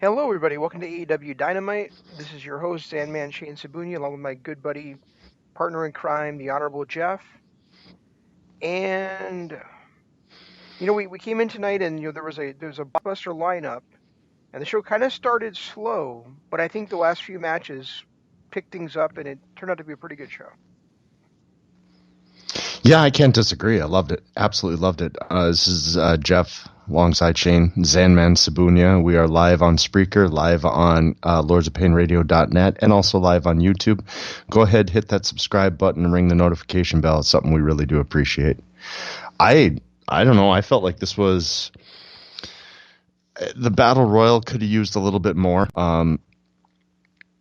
Hello, everybody. Welcome to AEW Dynamite. This is your host, Sandman Shane Sabunia, along with my good buddy, partner in crime, the Honorable Jeff. And we came in tonight, and there was a blockbuster lineup, and the show kind of started slow, but I think the last few matches picked things up, and it turned out to be a pretty good show. Yeah, I can't disagree. I loved it. Absolutely loved it. This is Jeff alongside Shane, Zanman Sabunia. We are live on Spreaker, live on lordsofpainradio.net, and also live on YouTube. Go ahead, hit that subscribe button and ring the notification bell. It's something we really do appreciate. I don't know. I felt like this was... The Battle Royal could have used a little bit more.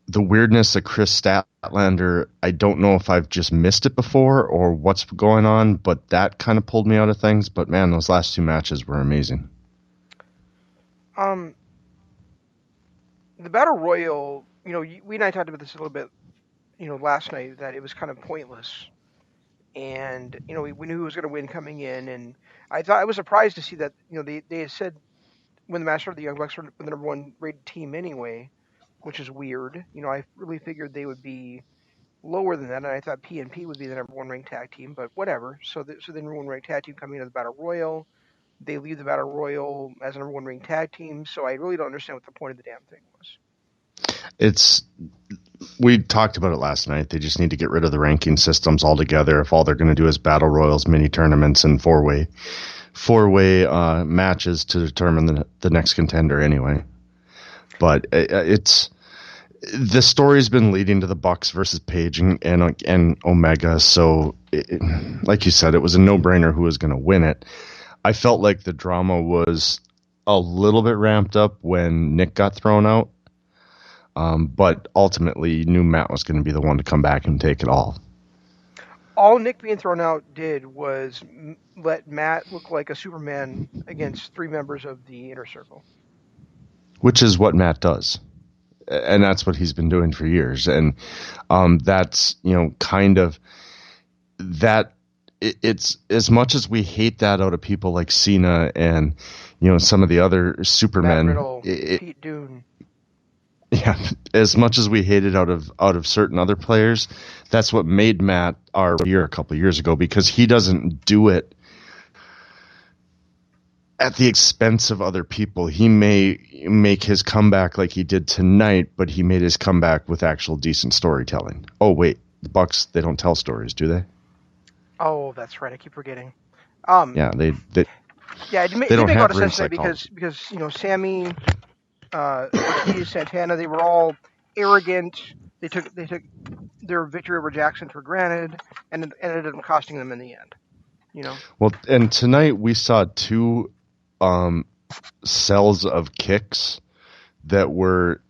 The weirdness of Chris Statlander, I don't know if I've just missed it before or what's going on, but that kind of pulled me out of things. But man, those last two matches were amazing. The Battle Royal, we and I talked about this a little bit, last night, that it was kind of pointless. And, we knew who was going to win coming in. And I was surprised to see that, they had said when the match started, the Young Bucks were the number one rated team anyway, which is weird. I really figured they would be lower than that, and I thought PNP would be the number one ranked tag team, but whatever. So the number one ranked tag team coming into the Battle Royal, they leave the Battle Royal as a number one ranked tag team, so I really don't understand what the point of the damn thing was. We talked about it last night. They just need to get rid of the ranking systems altogether if all they're going to do is Battle Royals, mini tournaments, and four-way matches to determine the next contender anyway. But the story's been leading to the Bucks versus Page and Omega, so like you said, it was a no-brainer who was going to win it. I felt like the drama was a little bit ramped up when Nick got thrown out, but ultimately you knew Matt was going to be the one to come back and take it all. All Nick being thrown out did was let Matt look like a Superman against three members of the Inner Circle. Which is what Matt does. And that's what he's been doing for years. And that's, kind of that it's as much as we hate that out of people like Cena and, some of the other Supermen. Matt Riddle, Pete Dunne. Yeah, as much as we hate it out of certain other players, that's what made Matt our year a couple of years ago, because he doesn't do it at the expense of other people. He may make his comeback like he did tonight, but he made his comeback with actual decent storytelling. Oh, wait, the Bucks, they don't tell stories, do they? Oh, that's right. I keep forgetting. Yeah, they it did make a lot of sense because Sammy, Ortiz, Santana, they were all arrogant. They took their victory over Jackson for granted, and it ended up costing them in the end. Well, and tonight we saw two cells of kicks that were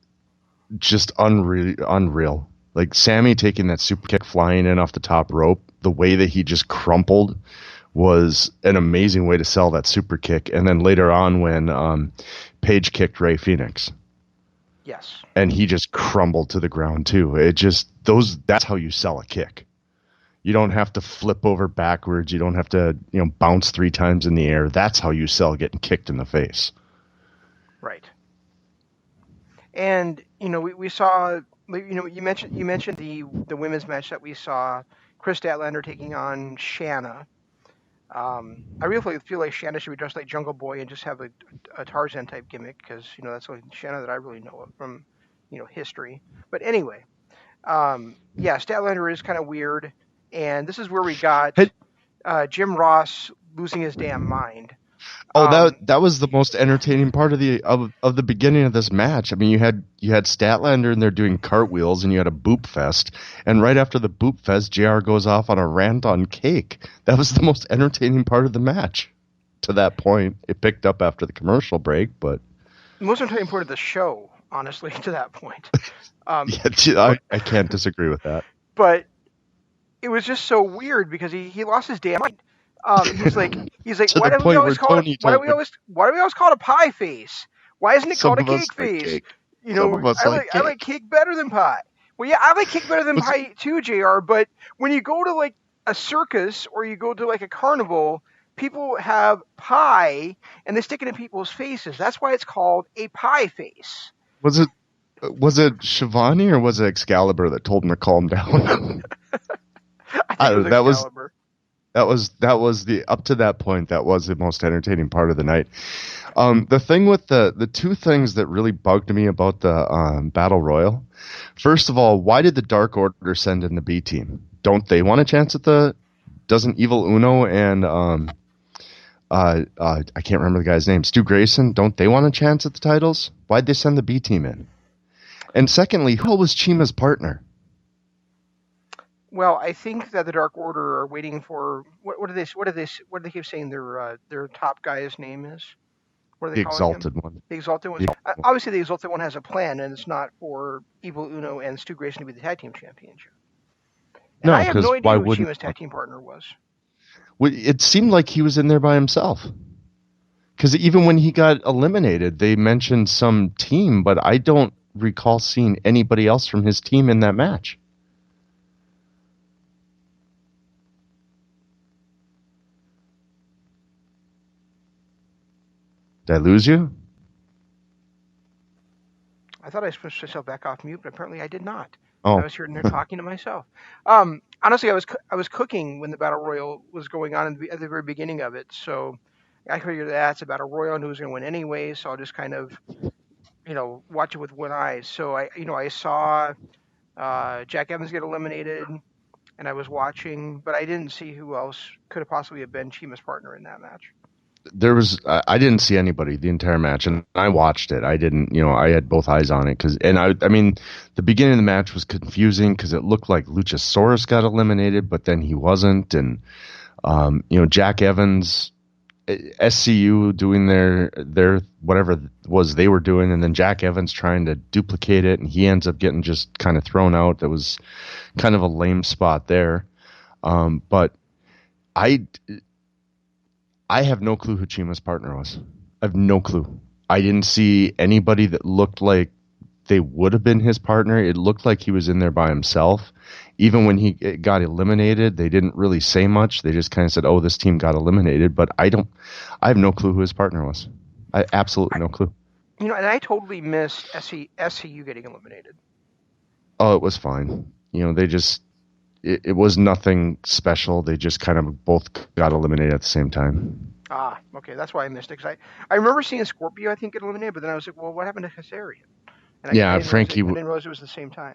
just unreal. Like Sammy taking that super kick flying in off the top rope, the way that he just crumpled was an amazing way to sell that super kick. And then later on when Page kicked Rey Fenix. Yes. And he just crumbled to the ground too. That's how you sell a kick. You don't have to flip over backwards. You don't have to, bounce three times in the air. That's how you sell getting kicked in the face. Right. And we saw, you mentioned the women's match that we saw, Chris Statlander taking on Shanna. I really feel like Shanna should be dressed like Jungle Boy and just have a Tarzan type gimmick, because that's the only Shanna that I really know of from history. But anyway, Statlander is kind of weird. And this is where we got Jim Ross losing his damn mind. That was the most entertaining part of the beginning of this match. I mean, you had Statlander and they're doing cartwheels, and you had a boop fest. And right after the boop fest, JR goes off on a rant on cake. That was the most entertaining part of the match. To that point, it picked up after the commercial break, but the most entertaining part of the show, honestly, to that point. I can't disagree with that. But it was just so weird because he lost his damn mind. He's like, why do we always call it a pie face? Why isn't it called a cake face? I like cake better than pie. Well, yeah, I like cake better than pie too, JR. But when you go to like a circus or you go to like a carnival, people have pie and they stick it in people's faces. That's why it's called a pie face. Was it Shivani or was it Excalibur that told him to calm down? I think it was Excalibur. That was the up to that point. That was the most entertaining part of the night. The thing with the two things that really bugged me about the Battle Royal. First of all, why did the Dark Order send in the B team? Don't they want a chance at doesn't Evil Uno and I can't remember the guy's name, Stu Grayson, don't they want a chance at the titles? Why'd they send the B team in? And secondly, who was Chima's partner? Well, I think that the Dark Order are waiting for what do they keep saying their top guy's name is? What are they calling him? Exalted one. The Exalted one. Obviously, the Exalted one has a plan, and it's not for Evil Uno and Stu Grayson to be the tag team championship. And I have no idea who Chima's tag team partner was. Well, it seemed like he was in there by himself. Because even when he got eliminated, they mentioned some team, but I don't recall seeing anybody else from his team in that match. Did I lose you? I thought I switched myself back off mute, but apparently I did not. Oh. I was here and there talking to myself. Honestly, I was cooking when the Battle Royal was going on at the very beginning of it, so I figured that's a Battle Royal and who's going to win anyway, so I'll just kind of, watch it with one eye. So I saw Jack Evans get eliminated, and I was watching, but I didn't see who else could have possibly have been Chima's partner in that match. I didn't see anybody the entire match, and I watched it. I didn't, I had both eyes on it I mean, the beginning of the match was confusing because it looked like Luchasaurus got eliminated, but then he wasn't, and Jack Evans, SCU doing their whatever it was they were doing, and then Jack Evans trying to duplicate it, and he ends up getting just kind of thrown out. That was kind of a lame spot there, but I have no clue who Chima's partner was. I have no clue. I didn't see anybody that looked like they would have been his partner. It looked like he was in there by himself. Even when he got eliminated, they didn't really say much. They just kind of said, "Oh, this team got eliminated." But I have no clue who his partner was. I absolutely no clue. And I totally missed SCU getting eliminated. Oh, it was fine. They just. It was nothing special. They just kind of both got eliminated at the same time. Ah, okay. That's why I missed it. Because I remember seeing Scorpio, I think, get eliminated, but then I was like, well, what happened to Kazarian? And Frankie. I didn't realize it was the same time.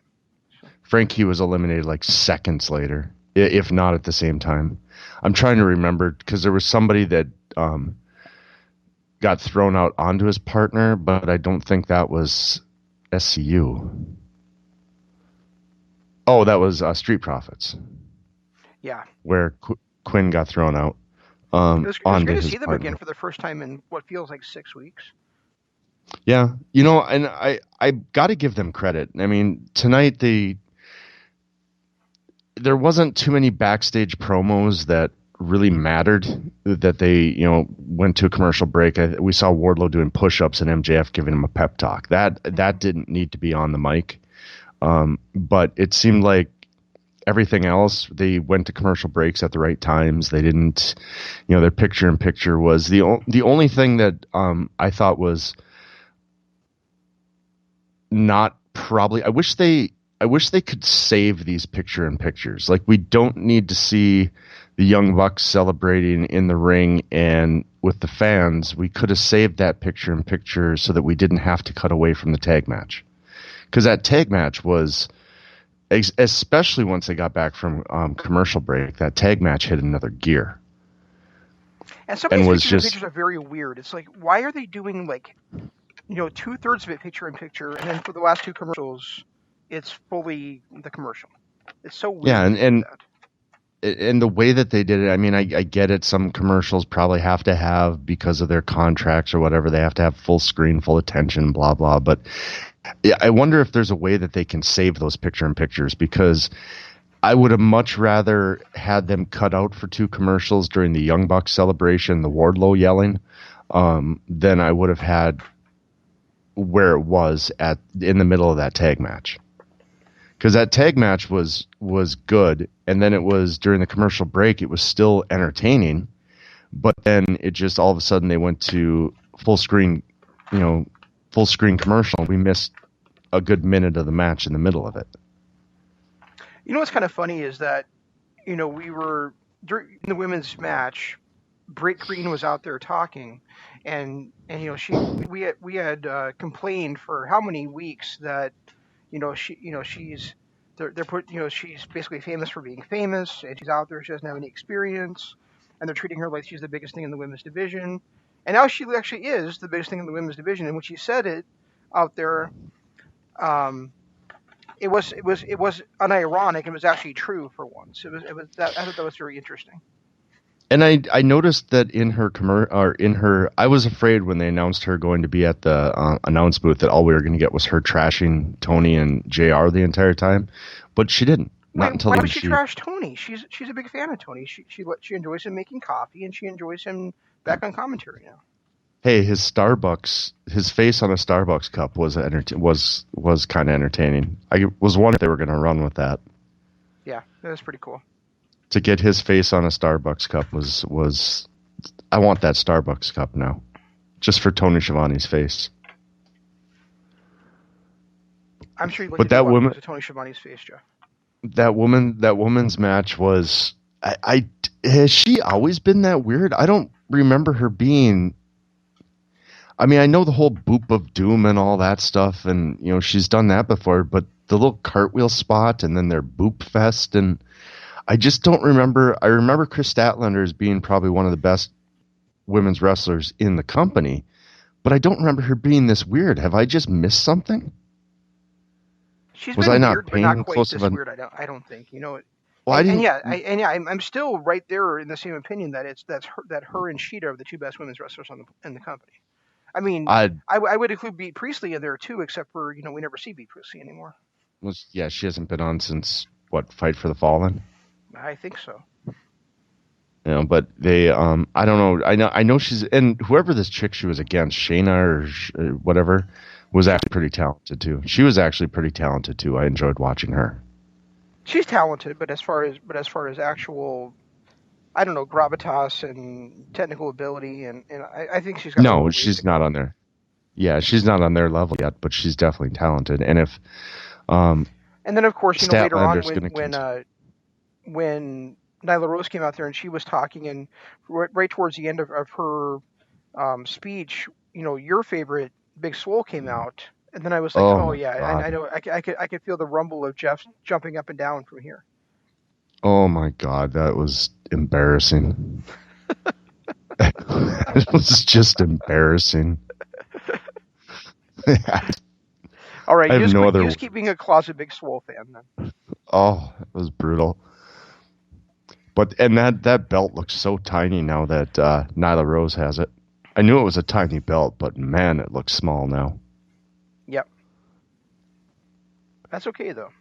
So. Frankie was eliminated like seconds later, if not at the same time. I'm trying to remember because there was somebody that got thrown out onto his partner, but I don't think that was SCU. Oh, that was Street Profits. Yeah. Where Quinn got thrown out. It was great to see them again for the first time in what feels like 6 weeks. Yeah. And I got to give them credit. I mean, tonight there wasn't too many backstage promos that really mattered, that they, went to a commercial break. We saw Wardlow doing push-ups and MJF giving him a pep talk. That didn't need to be on the mic. But it seemed like everything else, they went to commercial breaks at the right times. They didn't, their picture-in-picture was the only thing that I thought was not probably. I wish they could save these picture-in-pictures. Like, we don't need to see the Young Bucks celebrating in the ring and with the fans. We could have saved that picture-in-picture so that we didn't have to cut away from the tag match. Because that tag match was, especially once they got back from commercial break, that tag match hit another gear. And some of these pictures are very weird. It's like, why are they doing 2/3 of it picture-in-picture, and then for the last two commercials, it's fully the commercial. It's so weird. Yeah, and the way that they did it, I mean, I get it. Some commercials probably have to have, because of their contracts or whatever, they have to have full screen, full attention, blah, blah. But yeah, I wonder if there's a way that they can save those picture-in-pictures, because I would have much rather had them cut out for two commercials during the Young Bucks celebration, the Wardlow yelling, than I would have had where it was in the middle of that tag match. Because that tag match was good, and then it was during the commercial break, it was still entertaining, But then it just all of a sudden they went to full screen commercial. We missed a good minute of the match in the middle of it. You know what's kind of funny is that, we were during the women's match. Britt Green was out there talking, and we had complained for how many weeks that she's she's basically famous for being famous, and she's out there, she doesn't have any experience, and they're treating her like she's the biggest thing in the women's division, and now she actually is the biggest thing in the women's division. And when she said it out there, it was unironic. It was actually true for once. I thought that was very interesting. And I noticed that in her I was afraid when they announced her going to be at the announce booth that all we were going to get was her trashing Tony and JR the entire time, but she didn't. Why would she trash Tony? She's a big fan of Tony. She enjoys him making coffee, and she enjoys him back on commentary now. Hey, his face on a Starbucks cup was kind of entertaining. I was wondering if they were going to run with that. Yeah, that was pretty cool. To get his face on a Starbucks cup was I want that Starbucks cup now, just for Tony Schiavone's face. I'm sure you'd like to to Tony Schiavone's face, Jeff. That woman's match was. Has she always been that weird? I don't remember her being. I mean, I know the whole boop of doom and all that stuff, and she's done that before. But the little cartwheel spot and then their boop fest, and I just don't remember. I remember Chris Statlander as being probably one of the best women's wrestlers in the company, but I don't remember her being this weird. Have I just missed something? Was I not weird, but not quite this weird? I don't think. Well, I'm still right there in the same opinion that her and Sheeta are the two best women's wrestlers in the company. I mean, I would include Bea Priestley in there too, except for we never see Bea Priestley anymore. Well, yeah, she hasn't been on since Fight for the Fallen. I think so. But they, I don't know. I know she's, and whoever this chick she was against, Shayna or whatever, was actually pretty talented too. She was actually pretty talented too. I enjoyed watching her. She's talented, but as far as actual, I don't know, gravitas and technical ability, and I think she's got. No, she's not on there. Yeah, she's not on their level yet, but she's definitely talented. And if, and then of course later on when Nyla Rose came out there and she was talking, and right towards the end of her speech, your favorite Big Swole came out, and then I was like, I know, I could feel the rumble of Jeff jumping up and down from here. Oh my God, that was embarrassing. It was just embarrassing. All right, you just keep being a closet Big Swole fan then. Oh, it was brutal. But that belt looks so tiny now that Nyla Rose has it. I knew it was a tiny belt, but man, it looks small now. Yep. That's okay though.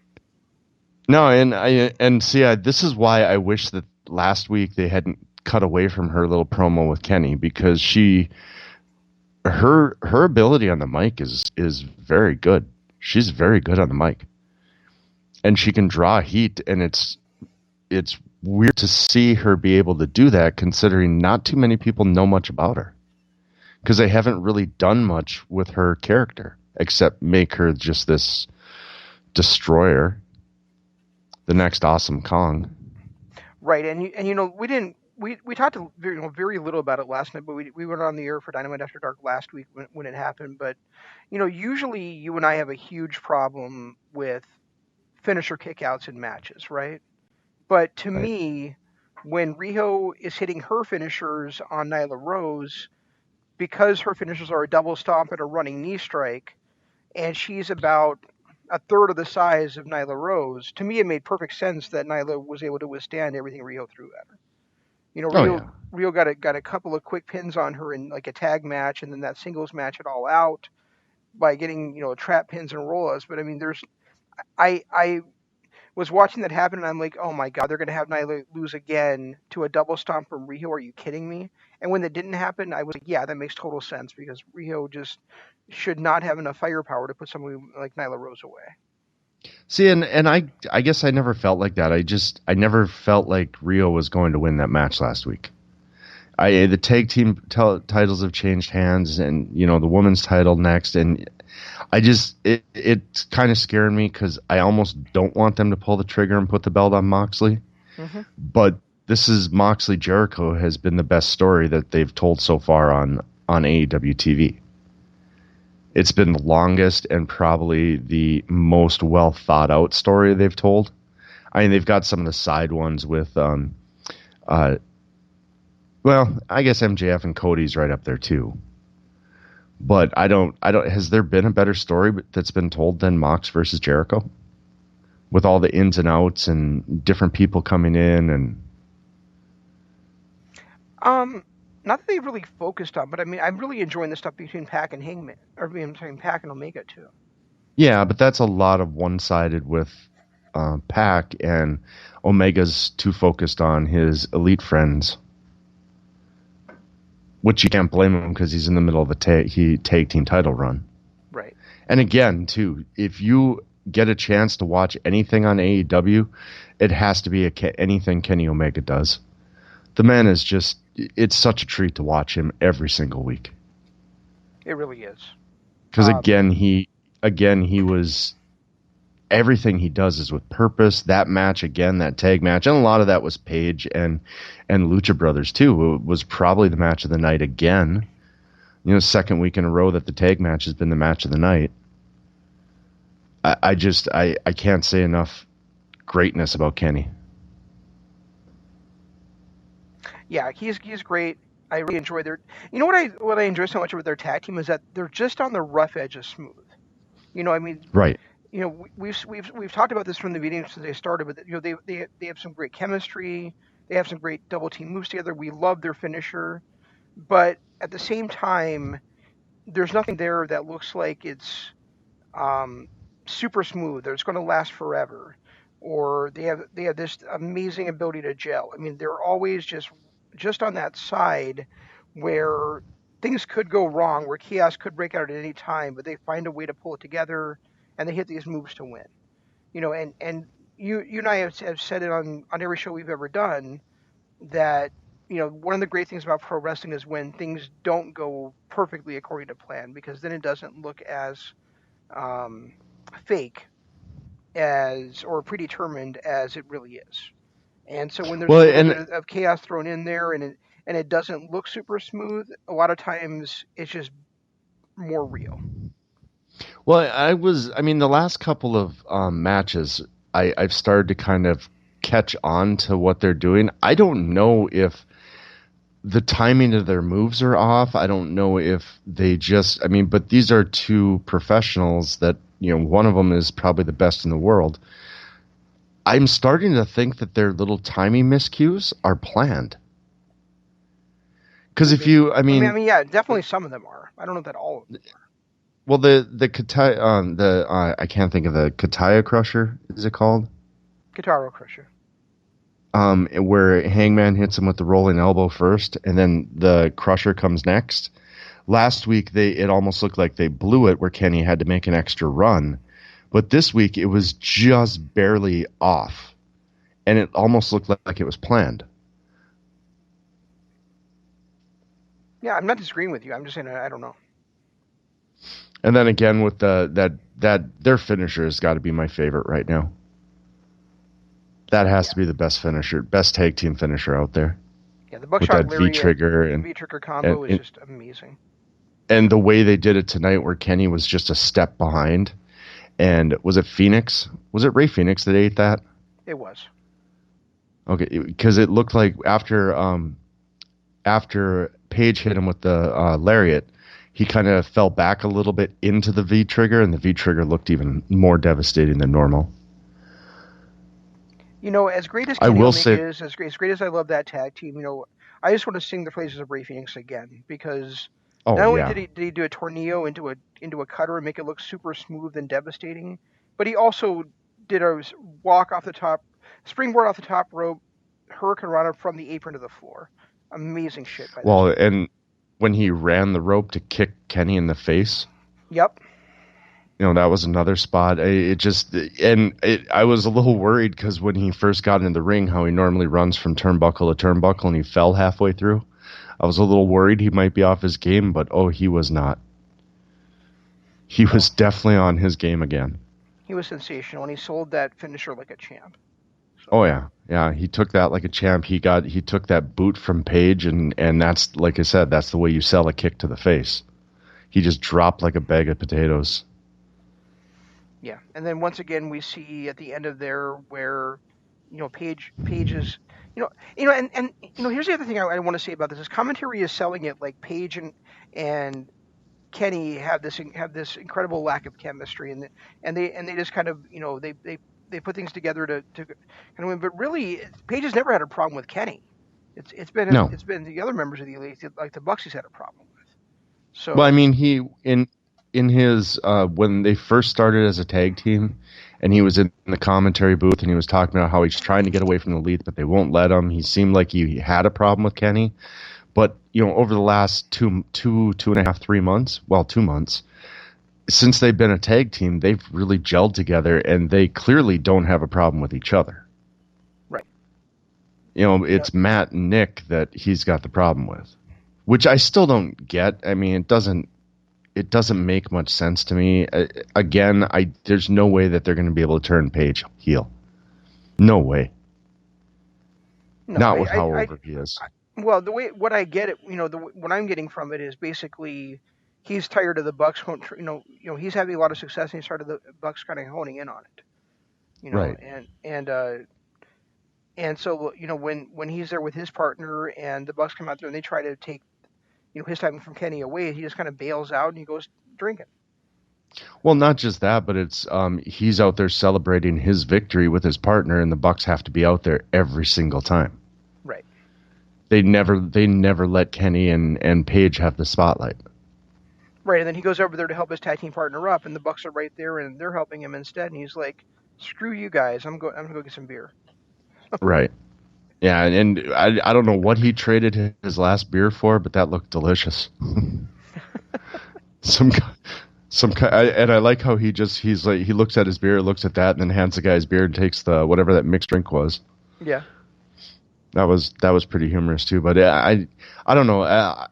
No, this is why I wish that last week they hadn't cut away from her little promo with Kenny, because her ability on the mic is very good. She's very good on the mic, and she can draw heat, and it's weird to see her be able to do that, considering not too many people know much about her, because they haven't really done much with her character except make her just this destroyer, the next Awesome Kong. Right, and we talked very little about it last night, but we went on the air for Dynamite After Dark last week when it happened. But usually you and I have a huge problem with finisher kickouts in matches, right? But to me, when Riho is hitting her finishers on Nyla Rose, because her finishers are a double stomp and a running knee strike, and she's about a third of the size of Nyla Rose, to me it made perfect sense that Nyla was able to withstand everything Riho threw at her. Riho got a couple of quick pins on her in like a tag match, and then that singles match at All Out by getting trap pins and roll-ups. But I mean, I was watching that happen, and I'm like, oh my God, they're going to have Nyla lose again to a double stomp from Riho. Are you kidding me? And when that didn't happen, I was like, yeah, that makes total sense, because Riho just should not have enough firepower to put somebody like Nyla Rose away. See, and I guess I never felt like that. I never felt like Riho was going to win that match last week. the tag team titles have changed hands, and the women's title next, and it's kind of scaring me because I almost don't want them to pull the trigger and put the belt on Moxley. Mm-hmm. But this is Moxley Jericho has been the best story that they've told so far on AEW TV. It's been the longest and probably the most well thought out story they've told. I mean, they've got some of the side ones with, well, I guess MJF and Cody's right up there too. But I don't. Has there been a better story that's been told than Mox versus Jericho, with all the ins and outs and different people coming in and? Not that they've really focused on, but I mean, I'm really enjoying the stuff between Pac and Hangman, or between Pac and Omega too. Yeah, but that's a lot of one-sided with Pac, and Omega's too focused on his elite friends, which you can't blame him because he's in the middle of a tag team title run. Right. And again, too, if you get a chance to watch anything on AEW, it has to be anything Kenny Omega does. The man is just... It's such a treat to watch him every single week. It really is. Because he was, everything he does is with purpose. That match again, that tag match, and a lot of that was Page and Lucha Brothers too. It was probably the match of the night again. Second week in a row that the tag match has been the match of the night. I can't say enough greatness about Kenny. Yeah, he's great. I really enjoy their. You know what I enjoy so much about their tag team is that they're just on the rough edge of smooth. I mean, right. We've talked about this from the beginning since they started, but they have some great chemistry. They have some great double team moves together. We love their finisher, but at the same time, there's nothing there that looks like it's super smooth or it's going to last forever, or they have this amazing ability to gel. I mean, they're always just on that side where things could go wrong, where chaos could break out at any time, but they find a way to pull it together and they hit these moves to win. And you and I have said it on every show we've ever done that, one of the great things about pro wrestling is when things don't go perfectly according to plan, because then it doesn't look as fake or predetermined as it really is. And so when there's a little bit of chaos thrown in there and it doesn't look super smooth, a lot of times it's just more real. Well, the last couple of matches, I've started to kind of catch on to what they're doing. I don't know if the timing of their moves are off. I don't know if they but these are two professionals that, one of them is probably the best in the world. I'm starting to think that their little timing miscues are planned. Because yeah, definitely some of them are. I don't know that all of them are. Well, the Kataya, I can't think of the Kataya Crusher. Is it called? Kataro Crusher. Where Hangman hits him with the rolling elbow first, and then the Crusher comes next. Last week, it almost looked like they blew it, where Kenny had to make an extra run. But this week, it was just barely off, and it almost looked like it was planned. Yeah, I'm not disagreeing with you. I'm just saying I don't know. And then again, with their finisher has got to be my favorite right now. That has to be the best finisher, best tag team finisher out there. Yeah, the Buckshot with that V-trigger and V-trigger combo is just amazing. And the way they did it tonight, where Kenny was just a step behind. And was it Phoenix? Was it Ray Phoenix that ate that? It was. Okay, because it looked like after Page hit him with the lariat, he kind of fell back a little bit into the V-trigger, and the V-trigger looked even more devastating than normal. As great as Kenny Omega is, as great as I love that tag team, I just want to sing the praises of Ray Phoenix again, because not only did he do a tornado into a cutter and make it look super smooth and devastating, but he also did a springboard off the top rope, Hurricane Rana from the apron to the floor. Amazing shit. And when he ran the rope to kick Kenny in the face. Yep. That was another spot. I was a little worried because when he first got in the ring, how he normally runs from turnbuckle to turnbuckle, and he fell halfway through. I was a little worried he might be off his game, but he was not. He was definitely on his game again. He was sensational, and he sold that finisher like a champ. So. Oh yeah. He took that like a champ. He took that boot from Page, and that's, like I said, that's the way you sell a kick to the face. He just dropped like a bag of potatoes. Yeah, and then once again we see at the end of there where, Page is, and here's the other thing I want to say about this is commentary is selling it like Page and Kenny have this incredible lack of chemistry, and they just kind of they put things together to kind of win. But really, Page has never had a problem with Kenny. It's been the other members of the Elite, like the Bucks, he's had a problem with. So well, I mean, he in his when they first started as a tag team, and he was in the commentary booth, and he was talking about how he's trying to get away from the Elite, but they won't let him. He seemed like he had a problem with Kenny. But, over the last 2.5, 3 months, 2 months, since they've been a tag team, they've really gelled together, and they clearly don't have a problem with each other. Right. It's Matt and Nick that he's got the problem with, which I still don't get. I mean, it doesn't make much sense to me. Again, there's no way that they're going to be able to turn Page heel. No way. No, not with how over he is. Well, what I get it, what I'm getting from it is basically he's tired of the Bucks. He's having a lot of success, and he's tired of the Bucks kind of honing in on it. Right. And so when he's there with his partner and the Bucks come out there and they try to take his time from Kenny away, he just kind of bails out and he goes drinking. Well, not just that, but it's he's out there celebrating his victory with his partner, and the Bucks have to be out there every single time. Right. They never let Kenny and Page have the spotlight. Right, and then he goes over there to help his tag team partner up, and the Bucks are right there, and they're helping him instead. And he's like, "Screw you guys! I'm gonna go get some beer." Right. Yeah, and I don't know what he traded his last beer for, but that looked delicious. And I like how he looks at his beer, looks at that, and then hands the guy his beer and takes the whatever that mixed drink was. Yeah. That was pretty humorous too, but I don't know.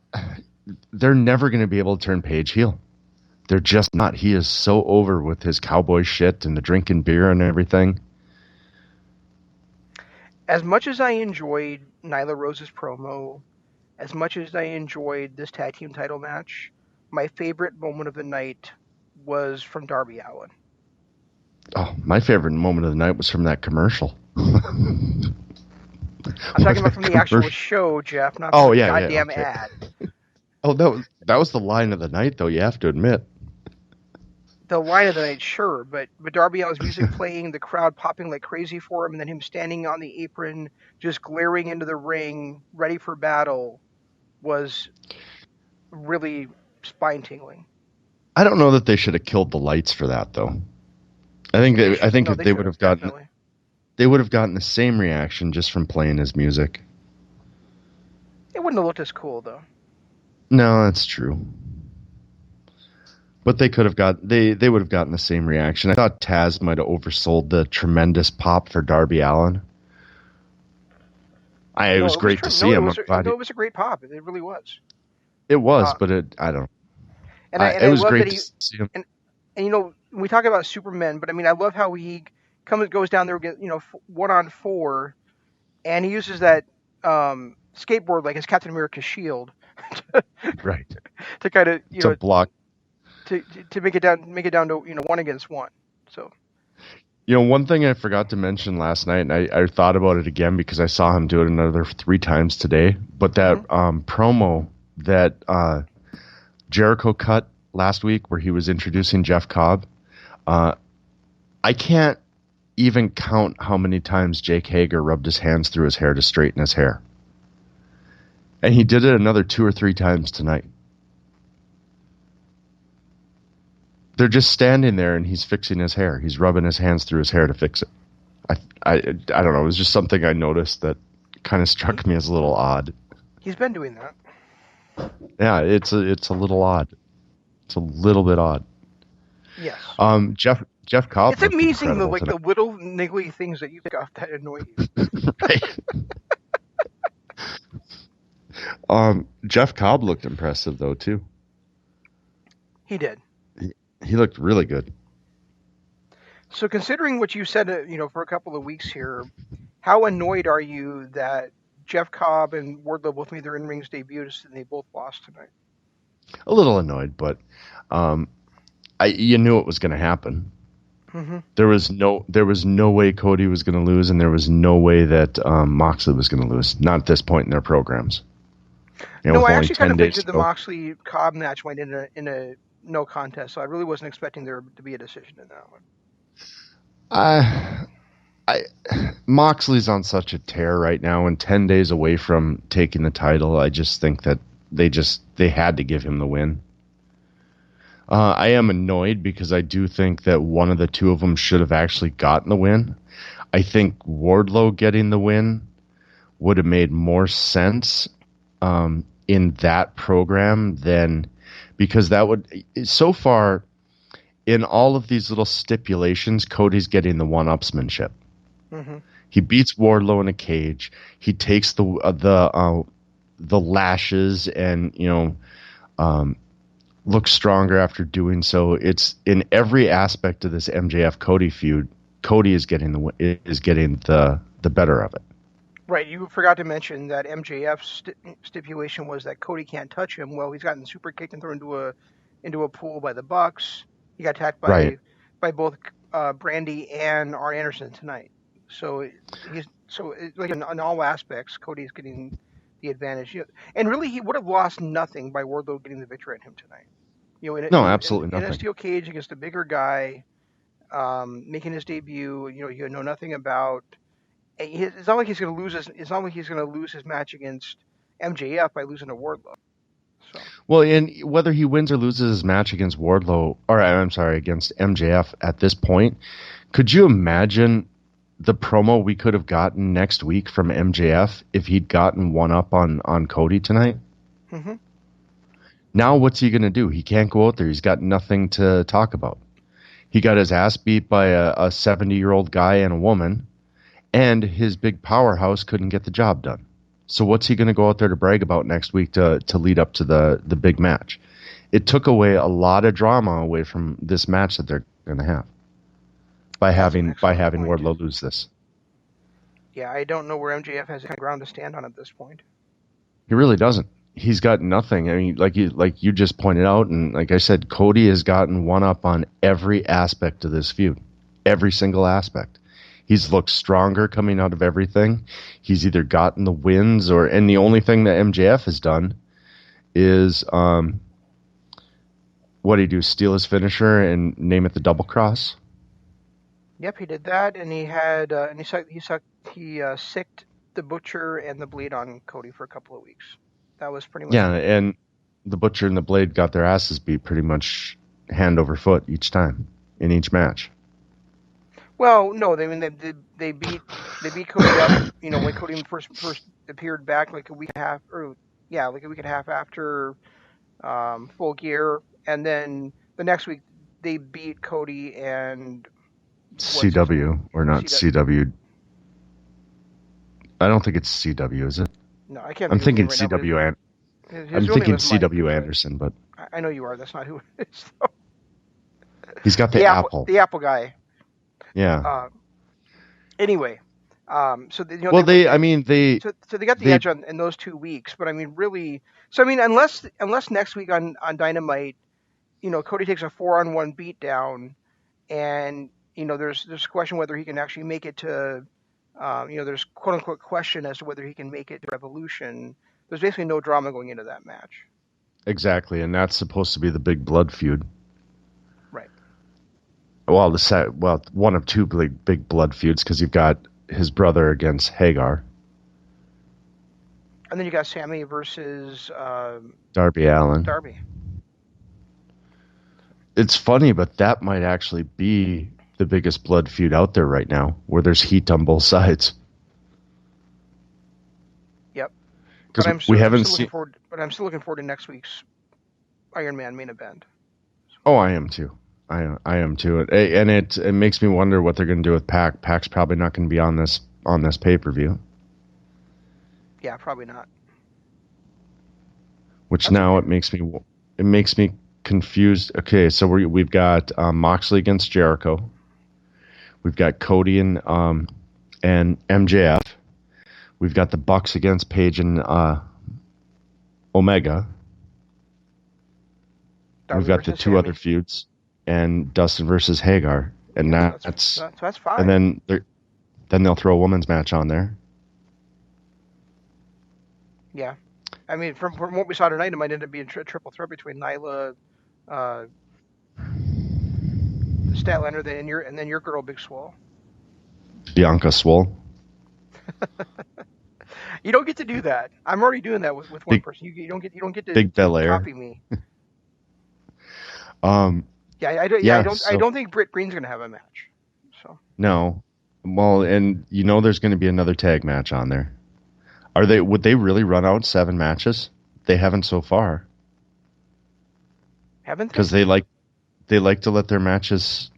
They're never going to be able to turn Page heel. They're just not. He is so over with his cowboy shit and the drinking beer and everything. As much as I enjoyed Nyla Rose's promo, as much as I enjoyed this tag team title match, my favorite moment of the night was from Darby Allin. Oh, my favorite moment of the night was from that commercial. I'm talking about from the actual show, Jeff, not from the goddamn ad. Oh, that was the line of the night, though, you have to admit. The line of the night, sure, but Darby Allin's music playing, the crowd popping like crazy for him, and then him standing on the apron, just glaring into the ring, ready for battle, was really spine-tingling. I don't know that they should have killed the lights for that, though. I think if they would have gotten... Definitely. They would have gotten the same reaction just from playing his music. It wouldn't have looked as cool, though. No, that's true. But they could have they would have gotten the same reaction. I thought Taz might have oversold the tremendous pop for Darby Allin. It was great to see him. It was a great pop. It really was. It was, but I don't. And it was great to see him. And we talk about Superman, but I mean, I love how he goes down there, 1-on-4, and he uses that skateboard like his Captain America's shield, right? To kind of to block, to make it down to 1 against 1. So, one thing I forgot to mention last night, and I thought about it again because I saw him do it another 3 times today. But that promo that Jericho cut last week, where he was introducing Jeff Cobb, I can't even count how many times Jake Hager rubbed his hands through his hair to straighten his hair. And he did it another 2 or 3 times tonight. They're just standing there and he's fixing his hair. He's rubbing his hands through his hair to fix it. I don't know. It was just something I noticed that kind of struck me as a little odd. He's been doing that. Yeah, it's a little odd. It's a little bit odd. Yes. Jeff Cobb. It's amazing the little niggly things that you pick off that annoy you. Right. Jeff Cobb looked impressive though too. He did. He looked really good. So considering what you said, for a couple of weeks here, how annoyed are you that Jeff Cobb and Wardlow both made their in-rings debuts and they both lost tonight? A little annoyed, but you knew it was going to happen. Mm-hmm. There was no way Cody was going to lose, and there was no way that Moxley was going to lose. Not at this point in their programs. No, I actually kind of predicted the Moxley Cobb match went in a no contest, so I really wasn't expecting there to be a decision in that one. Moxley's on such a tear right now, and 10 days away from taking the title. I just think that they had to give him the win. I am annoyed because I do think that one of the two of them should have actually gotten the win. I think Wardlow getting the win would have made more sense in that program than, because that would, so far in all of these little stipulations, Cody's getting the one-upsmanship. Mm-hmm. He beats Wardlow in a cage. He takes the lashes and looks stronger after doing so. It's in every aspect of this MJF Cody feud. Cody is getting the better of it. Right. You forgot to mention that MJF's stipulation was that Cody can't touch him. Well, he's gotten super kicked and thrown into a pool by the Bucks. He got attacked by both Brandy and Arn Anderson tonight. So in all aspects, Cody's getting the advantage. And really, he would have lost nothing by Wardlow getting the victory at him tonight. Absolutely nothing. In a steel cage against a bigger guy, making his debut. You know nothing about. It's not like he's going to lose his match against MJF by losing to Wardlow. So. Well, and whether he wins or loses his match against Wardlow, against MJF at this point, could you imagine the promo we could have gotten next week from MJF if he'd gotten one up on Cody tonight? Mm-hmm. Now what's he going to do? He can't go out there. He's got nothing to talk about. He got his ass beat by a 70-year-old guy and a woman, and his big powerhouse couldn't get the job done. So what's he going to go out there to brag about next week to lead up to the big match? It took away a lot of drama away from this match that they're going to have by having Wardlow lose this. Yeah, I don't know where MJF has any ground to stand on at this point. He really doesn't. He's got nothing. I mean, like you just pointed out, and like I said, Cody has gotten one up on every aspect of this feud, every single aspect. He's looked stronger coming out of everything. He's either gotten the wins and the only thing that MJF has done is what did he do? Steal his finisher and name it the double cross. Yep, he did that, and he had he sicked the Butcher and the Blade on Cody for a couple of weeks. That was pretty much it. And the Butcher and the Blade got their asses beat pretty much hand over foot each time in each match. Well, no, they beat Cody up. When Cody first appeared back like a week and a half after Full Gear, and then the next week they beat Cody and CW or not CW. I don't think it's CW, is it? No, I can't. I'm thinking right CW now, I'm thinking CW Anderson, but I know you are. That's not who it is. Though. He's got the apple. The Apple guy. Yeah. Anyway, so they got the edge in those 2 weeks. But I mean, really, unless next week on Dynamite, Cody takes a 4-on-1 beatdown, and there's a question whether he can actually make it to, there's quote unquote question as to whether he can make it to Revolution. There's basically no drama going into that match. Exactly, and that's supposed to be the big blood feud. Right. Well, one of two big blood feuds, because you've got his brother against Hagar. And then you got Sammy versus Darby Allin. Darby. It's funny, but that might actually be the biggest blood feud out there right now, where there's heat on both sides. Yep. Because I'm still looking forward to next week's Iron Man main event. Oh, I am too. I am too. And it makes me wonder what they're going to do with Pac. Pac's probably not going to be on this pay-per-view. Yeah, probably not. which That's now okay. it makes me confused. Okay, so we've got Moxley against Jericho. We've got Cody and MJF. We've got the Bucks against Page and Omega. Darby We've got the versus two other Sammy. feuds, and Dustin versus Hagar, and That's and fine. then they'll throw a women's match on there. Yeah. I mean, from what we saw tonight, it might end up being a triple threat between Nyla, uh, Statlander, and then your girl, Big Swole. Bianca Swole. You don't get to do that. I'm already doing that with one person. You don't get to Big Belair. copy me. I don't think Britt Green's gonna have a match. So no. Well, and there's going to be another tag match on there. Would they really run out 7 matches? They haven't so far. Haven't they? Because they like to let their matches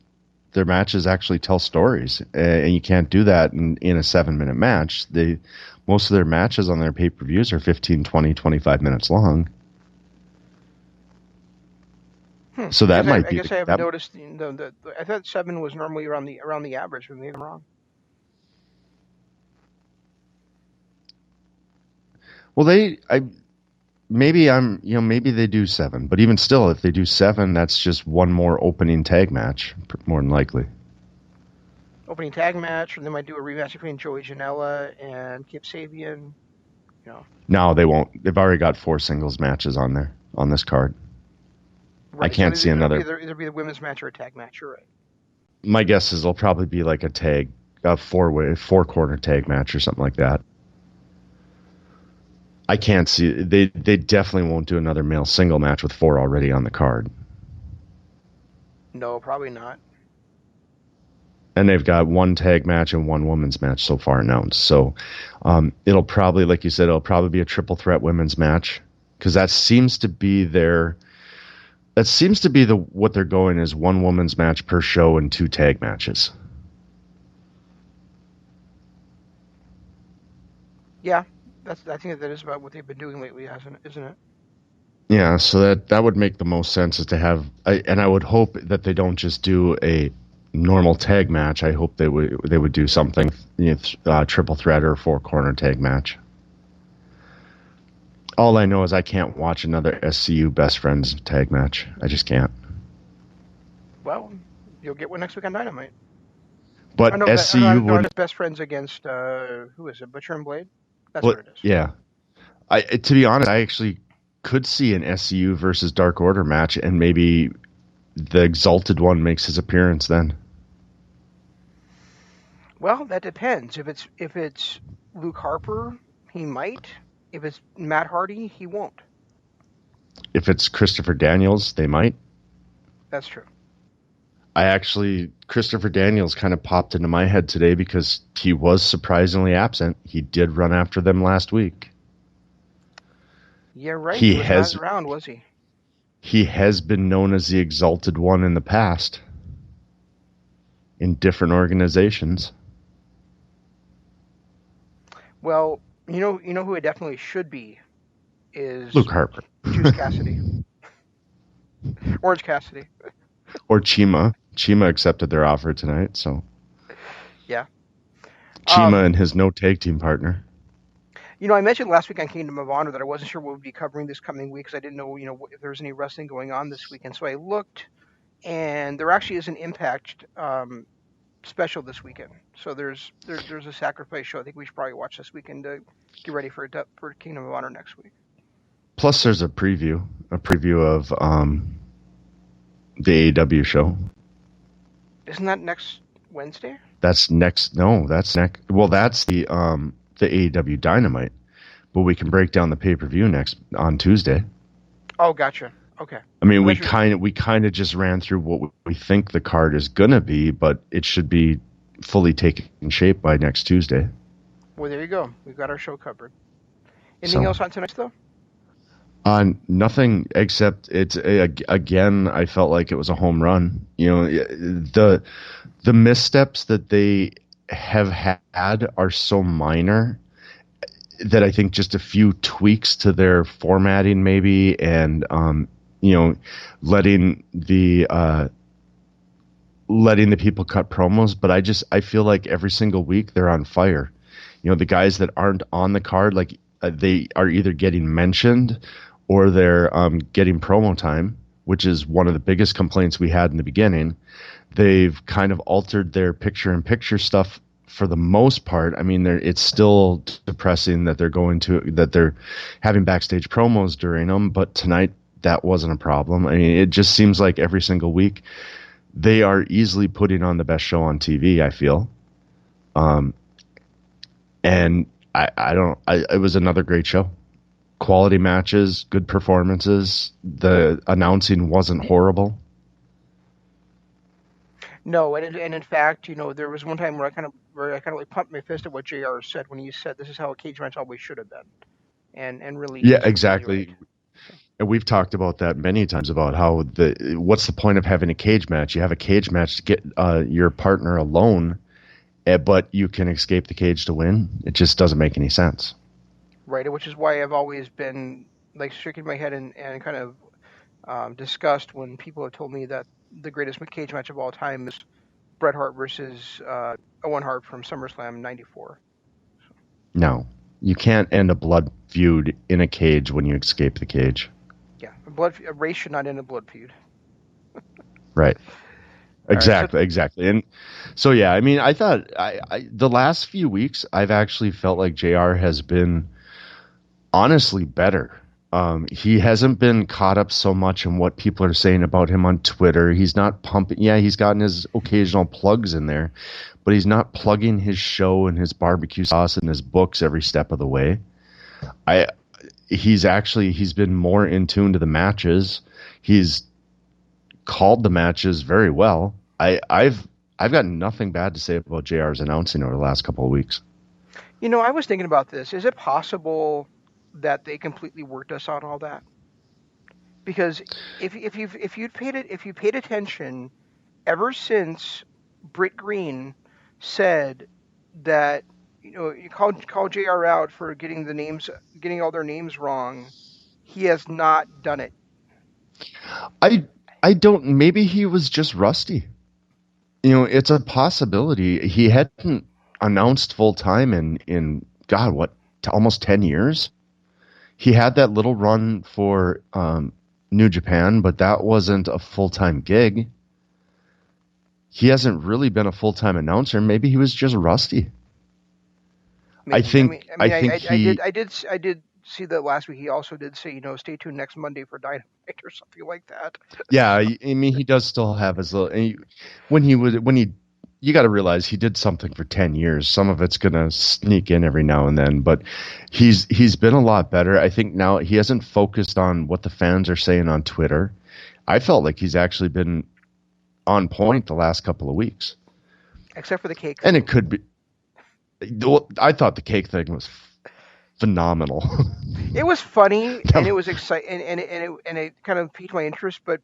actually tell stories, and you can't do that in a 7-minute match. Most of their matches on their pay-per-views are 15, 20, 25 minutes long. So that might be. I guess I haven't noticed. I thought 7 was normally around the average, but maybe I'm wrong. Well, maybe they do 7, but even still, if they do 7, that's just one more opening tag match, more than likely. Opening tag match, and they might do a rematch between Joey Janela and Kip Sabian. No, they won't. They've already got 4 singles matches on this card. Right, I can't see another. Either be the women's match or a tag match. You're right. My guess is it'll probably be like a 4-corner tag match or something like that. I can't see. They definitely won't do another male single match with 4 already on the card. No, probably not. And they've got 1 tag match and 1 women's match so far announced. So it'll probably, like you said, it'll probably be a triple threat women's match, because that seems to be what they're going is 1 women's match per show and 2 tag matches. Yeah, I think that is about what they've been doing lately, isn't it? Yeah, so that would make the most sense, is to have, and I would hope that they don't just do a normal tag match. I hope they would do something, triple threat or 4-corner tag match. All I know is I can't watch another SCU Best Friends tag match. I just can't. Well, you'll get one next week on Dynamite. But SCU would Best Friends against who is it? Butcher and Blade. That's what it is. Yeah. To be honest, I actually could see an SCU versus Dark Order match, and maybe the Exalted One makes his appearance then. Well, that depends. If it's Luke Harper, he might. If it's Matt Hardy, he won't. If it's Christopher Daniels, they might. That's true. Christopher Daniels kind of popped into my head today because he was surprisingly absent. He did run after them last week. Yeah, right. He was not around, was he? He has been known as the Exalted One in the past in different organizations. Well, you know who it definitely should be is Luke Harper. Juice Cassidy. Orange Cassidy. Or Chima. Chima accepted their offer tonight, so. Yeah. Chima and his no tag team partner. I mentioned last week on Kingdom of Honor that I wasn't sure what we'd be covering this coming week because I didn't know, if there was any wrestling going on this weekend. So I looked, and there actually is an Impact special this weekend. So there's a Sacrifice show I think we should probably watch this weekend to get ready for Kingdom of Honor next week. Plus, there's a preview of the AEW show. Isn't that next Wednesday? That's next. No, that's next. Well, that's the AEW Dynamite, but we can break down the pay-per-view next on Tuesday. Oh, gotcha. Okay. I mean, we kind of just ran through what we think the card is gonna be, but it should be fully taking shape by next Tuesday. Well, there you go. We've got our show covered. Anything else on tonight's though? Nothing except again. I felt like it was a home run. The missteps that they have had are so minor. that I think just a few tweaks to their formatting maybe, and letting the people cut promos. But I feel like every single week they're on fire. The guys that aren't on the card, like they are either getting mentioned or they're getting promo time, which is one of the biggest complaints we had in the beginning. They've kind of altered their picture-in-picture stuff for the most part. I mean, it's still depressing that they're having backstage promos during them, but tonight that wasn't a problem. I mean, it just seems like every single week they are easily putting on the best show on TV, I feel. And it was another great show. Quality matches, good performances. The announcing wasn't horrible. No, and in fact, there was one time where I kind of like pumped my fist at what JR said when he said this is how a cage match always should have been, and really, yeah, exactly. Right. And we've talked about that many times about how what's the point of having a cage match? You have a cage match to get your partner alone, but you can escape the cage to win. It just doesn't make any sense. Right, which is why I've always been like shaking my head and kind of disgust when people have told me that the greatest cage match of all time is Bret Hart versus Owen Hart from SummerSlam '94. No, you can't end a blood feud in a cage when you escape the cage. Yeah, a race should not end a blood feud. Right. Exactly. And so, yeah, I mean, I thought the last few weeks, I've actually felt like JR has been honestly better. He hasn't been caught up so much in what people are saying about him on Twitter. He's not pumping. Yeah, he's gotten his occasional plugs in there, but he's not plugging his show and his barbecue sauce and his books every step of the way. He's been more in tune to the matches. He's called the matches very well. I've got nothing bad to say about JR's announcing over the last couple of weeks. I was thinking about this. Is it possible that they completely worked us on all that? Because if you paid attention, ever since Britt Green said that you call JR out for getting all their names wrong, he has not done it. I don't. Maybe he was just rusty. It's a possibility. He hadn't announced full time in God, what, almost 10 years. He had that little run for New Japan, but that wasn't a full-time gig. He hasn't really been a full-time announcer. Maybe he was just rusty. Maybe. I did see that last week. He also did say, stay tuned next Monday for Dynamite or something like that. Yeah, I mean, he does still have his little. You got to realize he did something for 10 years. Some of it's going to sneak in every now and then, but he's been a lot better. I think now he hasn't focused on what the fans are saying on Twitter. I felt like he's actually been on point the last couple of weeks. Except for the cake. And it could be. I thought the cake thing was phenomenal. It was funny and it was exciting and it kind of piqued my interest, but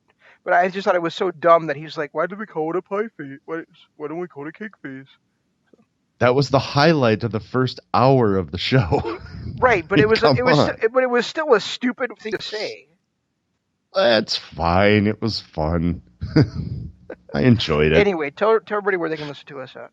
I just thought it was so dumb that he's like, why did we call it a pie face? Why don't we call it a cake face? That was the highlight of the first hour of the show. Right, but it was still a stupid thing to say. That's fine. It was fun. I enjoyed it. Anyway, tell everybody where they can listen to us at.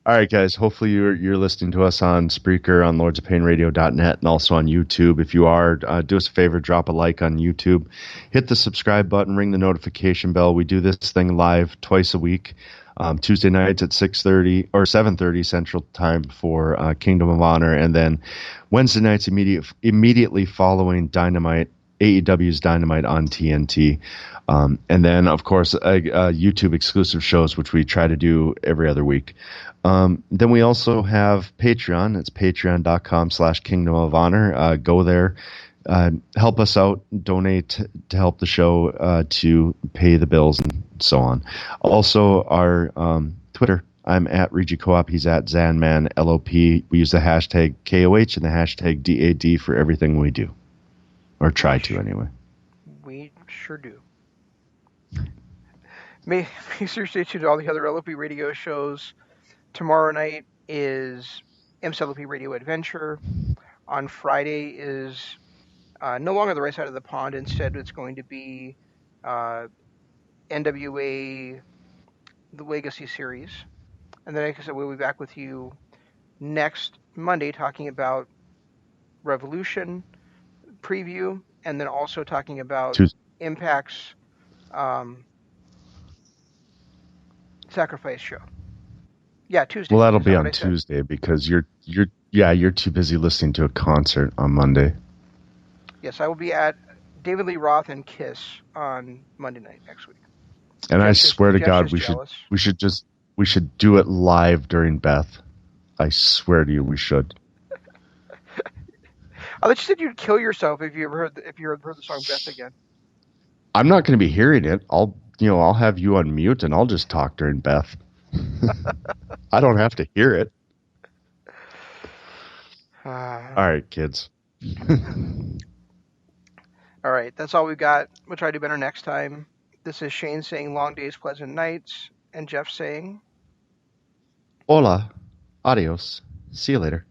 All right, guys. Hopefully you're listening to us on Spreaker, on lordsofpainradio.net, and also on YouTube. If you are, do us a favor, drop a like on YouTube. Hit the subscribe button, ring the notification bell. We do this thing live twice a week, Tuesday nights at 6:30 or 7:30 Central Time for Kingdom of Honor, and then Wednesday nights immediately following Dynamite, AEW's Dynamite on TNT. And then, of course, YouTube exclusive shows, which we try to do every other week. Then we also have Patreon. It's patreon.com/Kingdom of Honor. Go there. Help us out. Donate to help the show to pay the bills and so on. Also, our Twitter. I'm at Regi Co-op. He's at Zanman LOP. We use the hashtag KOH and the hashtag DAD for everything we do. Or try to, anyway. We sure do. Make sure to stay tuned to all the other LOP radio shows. Tomorrow night is MCLOP Radio Adventure. on Friday is no longer the right side of the pond. Instead, it's going to be NWA the Legacy Series. And then, like I said, we'll be back with you next Monday talking about Revolution preview, and then also talking about Impact's Sacrifice show. Yeah, Tuesday. Well, that'll be on Tuesday because you're too busy listening to a concert on Monday. Yes, I will be at David Lee Roth and Kiss on Monday night next week. And I swear to God, we should do it live during Beth. I swear to you, we should. I thought you said you'd kill yourself if you heard the song Beth again. I'm not going to be hearing it. I'll have you on mute and I'll just talk during Beth. I don't have to hear it. All right, kids. All right, that's all we've got. We'll try to do better next time. This is Shane saying long days, pleasant nights, and Jeff saying hola, adios, see you later.